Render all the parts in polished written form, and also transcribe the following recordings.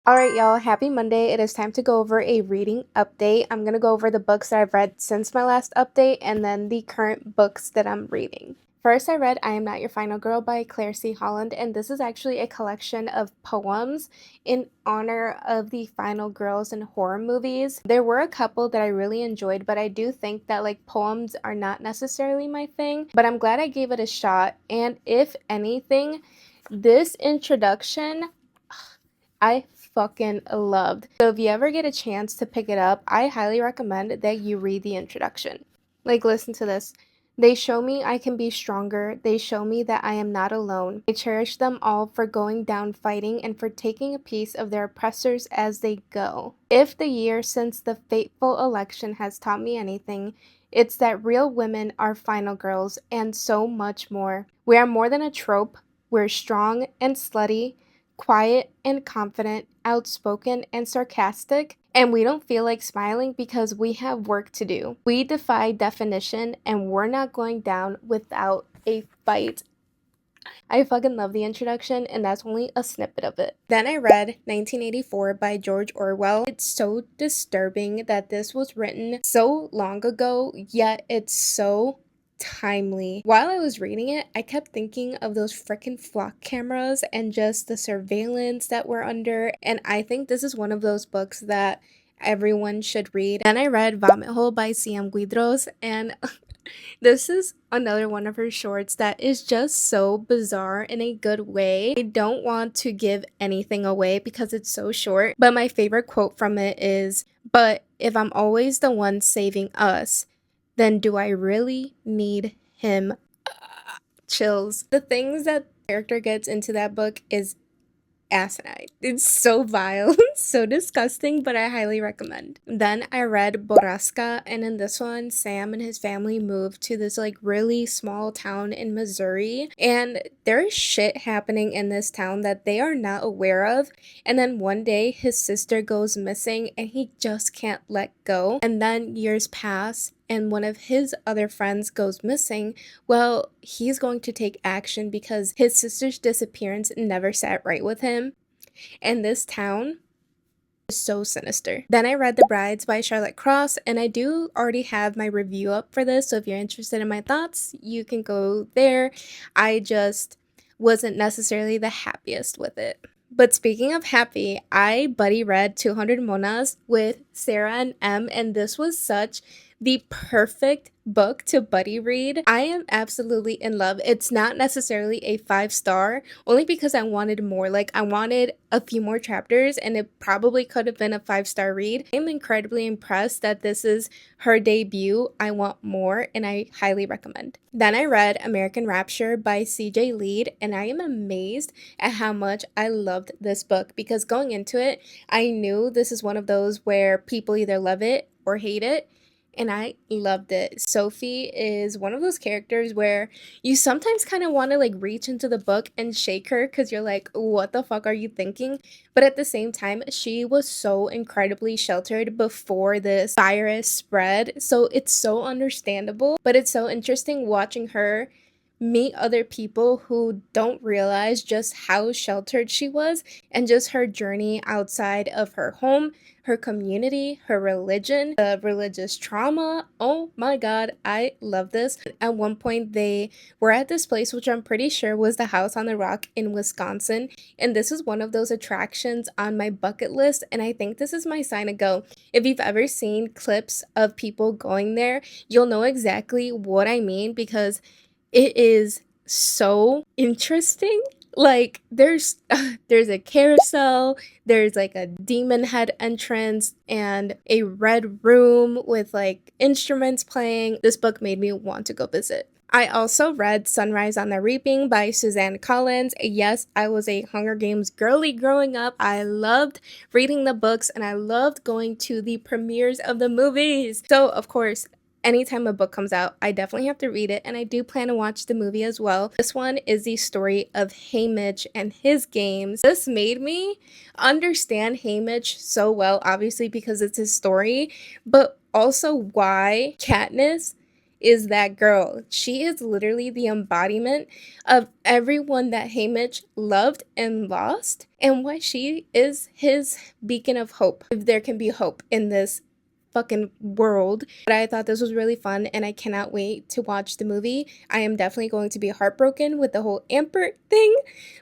Alright, y'all, happy Monday. It is time to go over a reading update. I'm going to go over the books that I've read since my last update and then the current books that I'm reading. First, I read I Am Not Your Final Girl by Claire C. Holland, and this is actually a collection of poems in honor of the final girls in horror movies. There were a couple that I really enjoyed, but I do think that poems are not necessarily my thing, but I'm glad I gave it a shot. And if anything, this introduction I fucking loved. So if you ever get a chance to pick it up, I highly recommend that you read the introduction. Listen to this. They show me I can be stronger. They show me that I am not alone. I cherish them all for going down fighting and for taking a piece of their oppressors as they go. If the year since the fateful election has taught me anything, it's that real women are final girls and so much more. We are more than a trope. We're strong and slutty, quiet and confident, outspoken and sarcastic, and we don't feel like smiling because we have work to do. We defy definition and we're not going down without a fight. I fucking love the introduction, and that's only a snippet of it. Then I read 1984 by George Orwell. It's so disturbing that this was written so long ago, yet it's so timely. While I was reading it, I kept thinking of those freaking flock cameras and just the surveillance that we're under, and I think this is one of those books that everyone should read. Then I read Vomit Hole by CM Guidroz, and this is another one of her shorts that is just so bizarre in a good way. I don't want to give anything away because it's so short, but my favorite quote from it is, "But if I'm always the one saving us, then do I really need him?" Chills. The things that the character gets into that book is asinine. It's so vile, so disgusting, but I highly recommend. Then I read Borrasca, and in this one, Sam and his family moved to this really small town in Missouri, and there's shit happening in this town that they are not aware of. And then one day his sister goes missing and he just can't let go. And then years pass and one of his other friends goes missing. Well, he's going to take action because his sister's disappearance never sat right with him. And this town is so sinister. Then I read The Brides by Charlotte Cross, and I do already have my review up for this, so if you're interested in my thoughts, you can go there. I just wasn't necessarily the happiest with it. But speaking of happy, I buddy read 200 Monas with Sarah and M, and this was such the perfect book to buddy read. I am absolutely in love. It's not necessarily a 5-star, only because I wanted more. I wanted a few more chapters, and it probably could have been a 5-star read. I'm incredibly impressed that this is her debut. I want more, and I highly recommend. Then I read American Rapture by CJ Leede, and I am amazed at how much I loved this book, because going into it, I knew this is one of those where people either love it or hate it, and I loved it. Sophie is one of those characters where you sometimes kind of want to reach into the book and shake her because you're like, what the fuck are you thinking? But at the same time, she was so incredibly sheltered before this virus spread. So it's so understandable, but it's so interesting watching her meet other people who don't realize just how sheltered she was, and just her journey outside of her home, her community, her religion, the religious trauma. Oh my god, I love this. At one point, they were at this place, which I'm pretty sure was the House on the Rock in Wisconsin, and this is one of those attractions on my bucket list, and I think this is my sign to go. If you've ever seen clips of people going there, you'll know exactly what I mean, because it is so interesting. There's there's a carousel, there's a demon head entrance, and a red room with instruments playing. This book made me want to go visit. I also read Sunrise on the Reaping by Suzanne Collins. Yes, I was a Hunger Games girly growing up. I loved reading the books, and I loved going to the premieres of the movies. So, of course, anytime a book comes out, I definitely have to read it, and I do plan to watch the movie as well. This one is the story of Haymitch and his games. This made me understand Haymitch so well, obviously because it's his story, but also why Katniss is that girl. She is literally the embodiment of everyone that Haymitch loved and lost, and why she is his beacon of hope. If there can be hope in this fucking world. But I thought this was really fun, and I cannot wait to watch the movie. I am definitely going to be heartbroken with the whole Amber thing,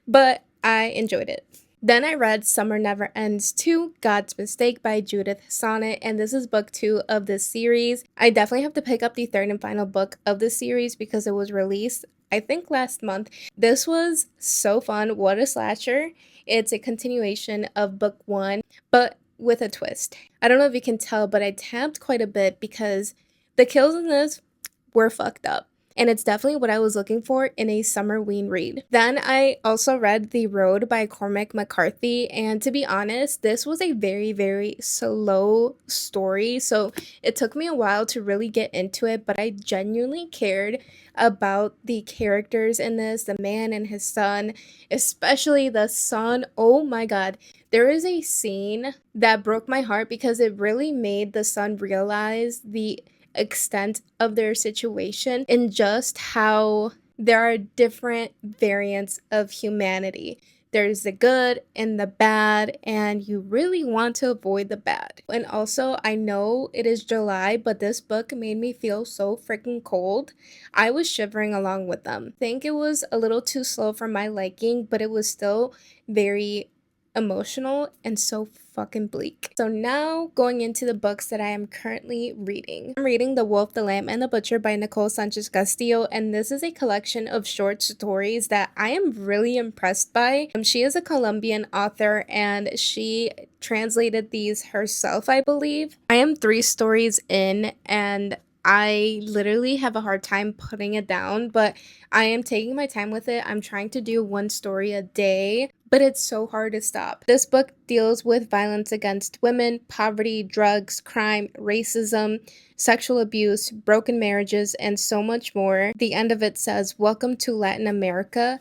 but I enjoyed it. Then I read Summer Never Ends 2, God's Mistake by Judith Sonnet, and this is book 2 of this series. I definitely have to pick up the third and final book of the series because it was released, I think, last month. This was so fun. What a slasher. It's a continuation of book 1, but with a twist. I don't know if you can tell, but I tapped quite a bit because the kills in this were fucked up. And it's definitely what I was looking for in a summerween read. Then I also read The Road by Cormac McCarthy, and to be honest, this was a very, very slow story, so it took me a while to really get into it, but I genuinely cared about the characters in this, the man and his son, especially the son. Oh my god. There is a scene that broke my heart because it really made the son realize the extent of their situation and just how there are different variants of humanity. There's the good and the bad, and you really want to avoid the bad. And also, I know it is July, but this book made me feel so freaking cold. I was shivering along with them. I think it was a little too slow for my liking, but it was still very emotional and so fucking bleak. So now going into the books that I am currently reading. I'm reading The Wolf, the Lamb, and the Butcher by Nicole Sánchez Castillo, and this is a collection of short stories that I am really impressed by. She is a Colombian author and she translated these herself, I believe. I am 3 stories in and I literally have a hard time putting it down, but I am taking my time with it. I'm trying to do 1 story a day, but it's so hard to stop. This book deals with violence against women, poverty, drugs, crime, racism, sexual abuse, broken marriages, and so much more. The end of it says, "Welcome to Latin America,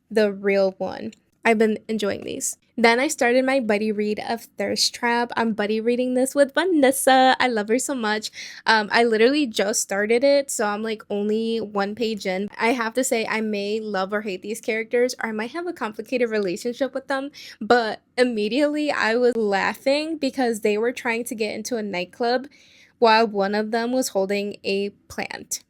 the real one." I've been enjoying these. Then I started my buddy read of Thirst Trap. I'm buddy reading this with Vanessa. I love her so much. I literally just started it, so I'm like only 1 page in. I have to say I may love or hate these characters, or I might have a complicated relationship with them, but immediately I was laughing because they were trying to get into a nightclub while one of them was holding a plant.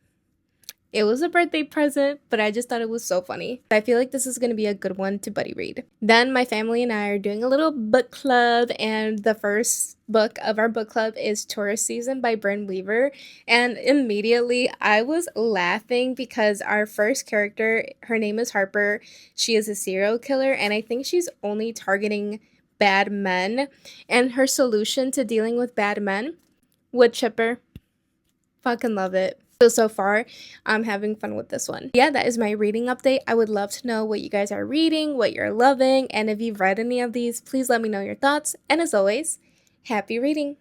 It was a birthday present, but I just thought it was so funny. I feel like this is going to be a good one to buddy read. Then my family and I are doing a little book club, and the first book of our book club is Tourist Season by Brynne Weaver, and immediately I was laughing because our first character, her name is Harper. She is a serial killer, and I think she's only targeting bad men, and her solution to dealing with bad men, wood chipper. Fucking love it. So far, I'm having fun with this one. Yeah, that is my reading update. I would love to know what you guys are reading, what you're loving, and if you've read any of these, please let me know your thoughts. And as always, happy reading!